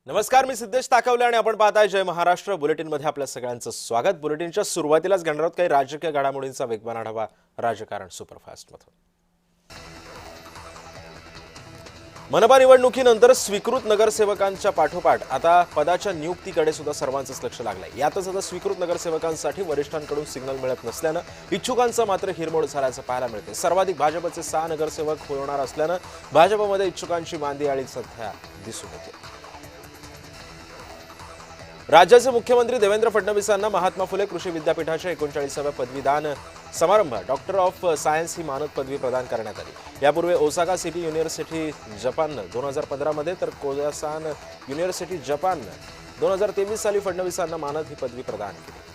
नमस्कार, मी सिद्धेश ताकवले आणि आपण पाहताय जय महाराष्ट्र बुलेटिनमध्ये आपल्या सगळ्यांचं स्वागत। बुलेटिनच्या सुरुवातीलाच घेणार आहोत काही राजकीय घडामोडींचा वेगवान आढावा राजकारण सुपरफास्टमध्ये। मनपा निवडणुकीनंतर स्वीकृत नगरसेवकांच्या पाठोपाठ आता पदाच्या नियुक्तीकडे सुद्धा सर्वांचंच लक्ष लागलंय। यातच आता स्वीकृत नगरसेवकांसाठी वरिष्ठांकडून सिग्नल मिळत नसल्यानं इच्छुकांचा मात्र हिरमोड झाल्याचं पाहायला मिळते। सर्वाधिक भाजपचे 6 नगरसेवक होणार असल्यानं भाजपमध्ये इच्छुकांची मांदियाळी सध्या दिसून येते। राज्याचे मुख्यमंत्री देवेंद्र फडणवीसांना महात्मा फुले कृषी विद्यापीठाच्या 39व्या पदवीदान समारंभात डॉक्टर ऑफ सायन्स ही मानद पदवी प्रदान करण्यात आली। यापूर्वी ओसाका सिटी युनिव्हर्सिटी जपाननं 2015 मध्ये तर कोयासान युनिव्हर्सिटी जपाननं 2023 साली फडणवीसांना मानद ही पदवी प्रदान केली।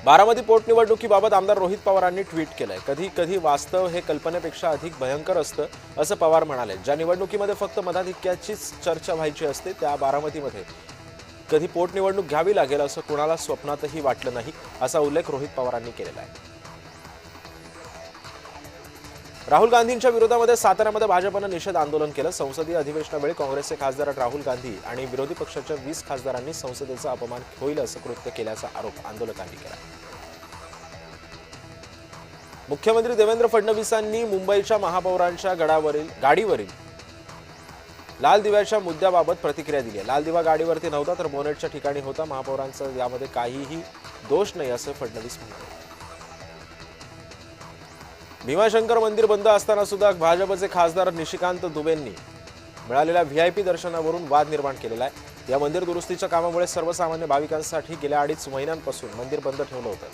बारामती पोटनिवडणुकीबाबत आमदार रोहित पवारांनी ट्विट केलंय। कधी कधी वास्तव हे कल्पनेपेक्षा अधिक भयंकर असतं असं पवार म्हणाले। ज्या निवडणुकीमध्ये फक्त मताधिक्याचीच चर्चा व्हायची असते त्या बारामतीमध्ये कधी पोटनिवडणूक घ्यावी लागेल असं कुणाला स्वप्नातही वाटलं नाही असा उल्लेख रोहित पवारांनी केलेला आहे। राहुल गांधींच्या विरोधामध्ये साताऱ्यामध्ये भाजपनं निषेध आंदोलन केलं। संसदीय अधिवेशनावेळी काँग्रेसचे खासदार राहुल गांधी आणि विरोधी पक्षाच्या 20 खासदारांनी संसदेचा अपमान होईल असं कृत्य केल्याचा आरोप आंदोलकांनी केला। मुख्यमंत्री देवेंद्र फडणवीसांनी मुंबईच्या महापौरांच्या गाडीवरील लाल दिव्याच्या मुद्द्याबाबत प्रतिक्रिया दिली आहे। लाल दिवा गाडीवरती नव्हता तर बोनेटच्या ठिकाणी होता। महापौरांचा यामध्ये काहीही दोष नाही असं फडणवीस म्हणाले। भीमाशंकर मंदिर बंद असताना सुद्धा भाजपचे खासदार निशिकांत दुबेंनी मिळालेल्या व्हीआयपी दर्शनावरून वाद निर्माण केलेला आहे। या मंदिर दुरुस्तीच्या कामामुळे सर्वसामान्य भाविकांसाठी गेल्या 2.5 महिन्यांपासून मंदिर बंद ठेवलं होतं।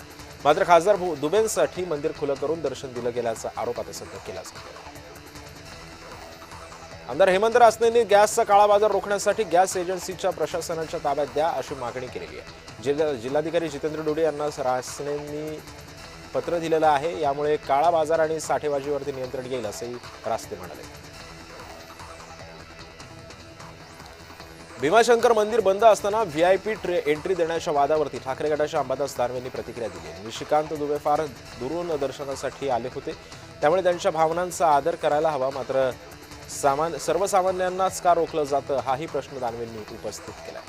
मात्र खासदार दुबेंसाठी मंदिर खुलं करून दर्शन दिलं गेल्याचा आरोप आता सध्या केला जातो। आमदार हेमंत रासनेंनी गॅसचा काळा बाजार रोखण्यासाठी गॅस एजन्सीच्या प्रशासनाच्या ताब्यात द्या अशी मागणी केलेली आहे। जिल्हाधिकारी जितेंद्र डोडे यांना रासनेंनी पत्र दिलेलं आहे। यामुळे काळा बाजार आणि साठेबाजीवरती नियंत्रण येईल असंही रासने म्हणाले। भीमाशंकर मंदिर बंद असताना व्हीआयपी एंट्री देण्याच्या वादावरती ठाकरे गटाच्या अंबादास दानवेंनी प्रतिक्रिया दिली आहे। निशिकांत दुबे फार दुरून दर्शनासाठी आले होते, त्यामुळे त्यांच्या भावनांचा आदर करायला हवा। मात्र सर्वसामान्यांनाच का रोखलं जातं हाही प्रश्न दानवेंनी उपस्थित केला।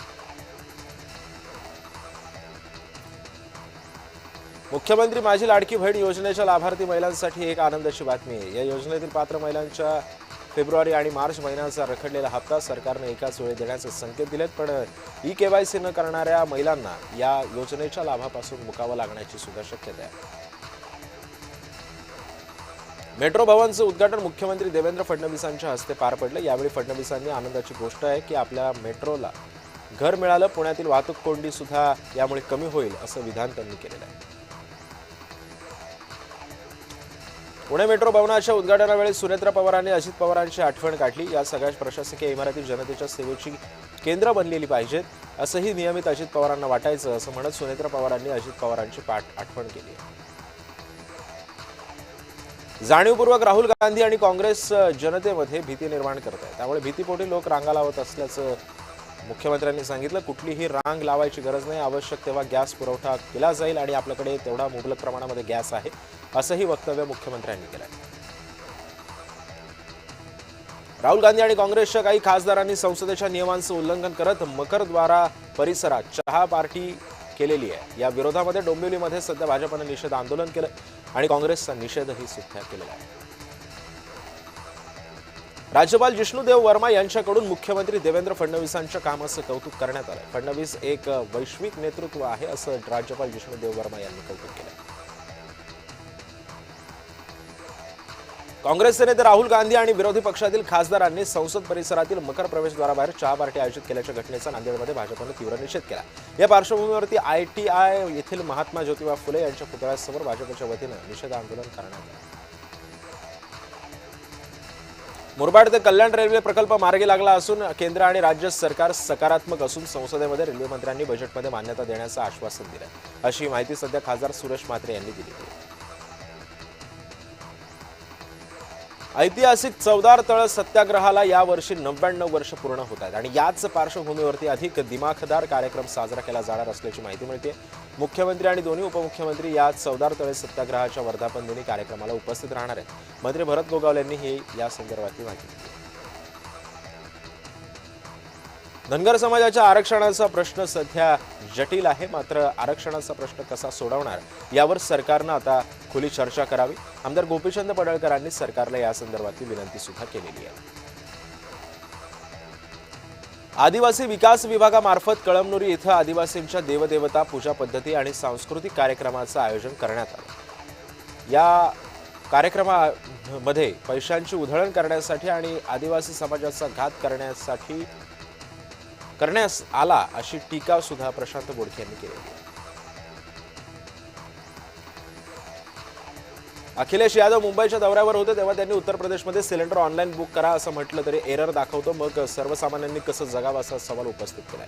मुख्यमंत्री माझी लाडकी बहीण योजनेच्या लाभार्थी महिलांसाठी एक आनंदाची बातमी आहे। या योजनेतील पात्र महिलांच्या फेब्रुवारी आणि मार्च महिन्याचा रखडलेला हप्ता सरकारने एकाच वेळी देण्याचे संकेत दिलेत, पण ई-केवायसी न करणाऱ्या महिलांना या योजनेच्या लाभापासून मुकावं लागण्याची सुद्धा शक्यता आहे। मेट्रो भवनचं उद्घाटन मुख्यमंत्री देवेंद्र फडणवीसांच्या हस्ते पार पडलं। यावेळी फडणवीसांनी आनंदाची गोष्ट आहे की आपल्या मेट्रोला घर मिळालं, पुण्यातील वाहतूक कोंडी सुद्धा यामुळे कमी होईल असं विधान त्यांनी केलेलं आहे। पुणे मेट्रो भवनाच्या उद्घाटनावेळी सुनेत्रा पवारांनी अजित पवारांची आठवण काढली। या सगळ्या प्रशासकीय इमारती जनतेच्या सेवेची केंद्र बनलेली पाहिजेत असंही नियमित अजित पवारांना वाटायचं असं म्हणत सुनेत्रा पवारांनी अजित पवारांची आठवण केली आहे। जाणीवपूर्वक राहुल गांधी आणि काँग्रेस जनतेमध्ये भीती निर्माण करत आहे, त्यामुळे भीतीपोटी लोक रांगा लावत असल्याचं मुख्यमंत्र्यांनी सांगितलं। कुठलीही रांग लावायची गरज नाही, आवश्यक तेव्हा गॅस पुरवठा केला जाईल आणि आपल्याकडे तेवढा मुबलक प्रमाणामध्ये गॅस आहे असंही वक्तव्य मुख्यमंत्र्यांनी केलंय। राहुल गांधी आणि काँग्रेसच्या काही खासदारांनी संसदेच्या नियमांचं उल्लंघन करत मकरद्वारा परिसरात चहा पार्टी केलेली आहे। या विरोधामध्ये डोंबिवलीमध्ये सध्या भाजपने निषेध आंदोलन केलं आणि काँग्रेसचा निषेधही सुद्धा केलेला आहे। राज्यपाल जिष्णुदेव वर्मा यांच्याकडून मुख्यमंत्री देवेंद्र फडणवीसांच्या कामाचं कौतुक करण्यात आलं। फडणवीस एक वैश्विक नेतृत्व आहे असं राज्यपाल जिष्णुदेव वर्मा यांनी कौतुक केलं। काँग्रेसचे नेते राहुल गांधी आणि विरोधी पक्षातील खासदारांनी संसद परिसरातील मकर प्रवेशद्वाराबाहेर चहा पार्टी आयोजित केल्याच्या घटनेचा नांदेडमध्ये भाजपने तीव्र निषेध केला। या पार्श्वभूमीवरती ITI येथील महात्मा ज्योतिबा फुले यांच्या पुतळ्यासमोर भाजपच्या वतीनं निषेध आंदोलन करण्यात आलं। मुरबाड ते कल्याण रेल्वे प्रकल्प मार्गी लागला असून केंद्र आणि राज्य सरकार सकारात्मक असून संसदेमध्ये रेल्वे मंत्र्यांनी बजेटमध्ये मान्यता देण्याचं आश्वासन दिलं अशी माहिती सध्या खासदार सुरेश म्हात्रे यांनी दिली आहे। ऐतिहासिक चवदार तळ सत्याग्रहाला यावर्षी 99 वर्ष पूर्ण होत आहेत आणि याच पार्श्वभूमीवरती अधिक दिमाखदार कार्यक्रम साजरा केला जाणार असल्याची माहिती मिळते। मुख्यमंत्री आणि दोन्ही उपमुख्यमंत्री या चवदार तळे सत्याग्रहाच्या वर्धापन दिनी कार्यक्रमाला उपस्थित राहणार आहेत। मंत्री भरत गोगावले यांनी ही या संदर्भातली माहिती दिली। धनगर समाजाच्या आरक्षणाचा प्रश्न सध्या जटिल आहे, मात्र आरक्षणाचा प्रश्न कसा सोडवणार यावर सरकारनं आता खुली चर्चा करावी. आमदार गोपीचंद पडळकरांनी सरकारला या संदर्भातली विनंती सुद्धा केलेली आहे. आदिवासी विकास विभागामार्फत कळमनुरी इथं आदिवासींच्या देवदेवता पूजा पद्धती आणि सांस्कृतिक कार्यक्रमाचं आयोजन करण्यात आलं. या कार्यक्रमामध्ये पैशांची उधळण करण्यासाठी आणि आदिवासी समाजाचा घात करण्यास आला अशी टीका सुद्धा प्रशांत बोडके यांनी केली आहे. अखिलेश यादव मुंबईच्या दौऱ्यावर होते तेव्हा त्यांनी उत्तर प्रदेशमध्ये सिलेंडर ऑनलाईन बुक करा असं म्हटलं तरी एरर दाखवतो, मग सर्वसामान्यांनी कसं जगावं असा सवाल उपस्थित केलाय.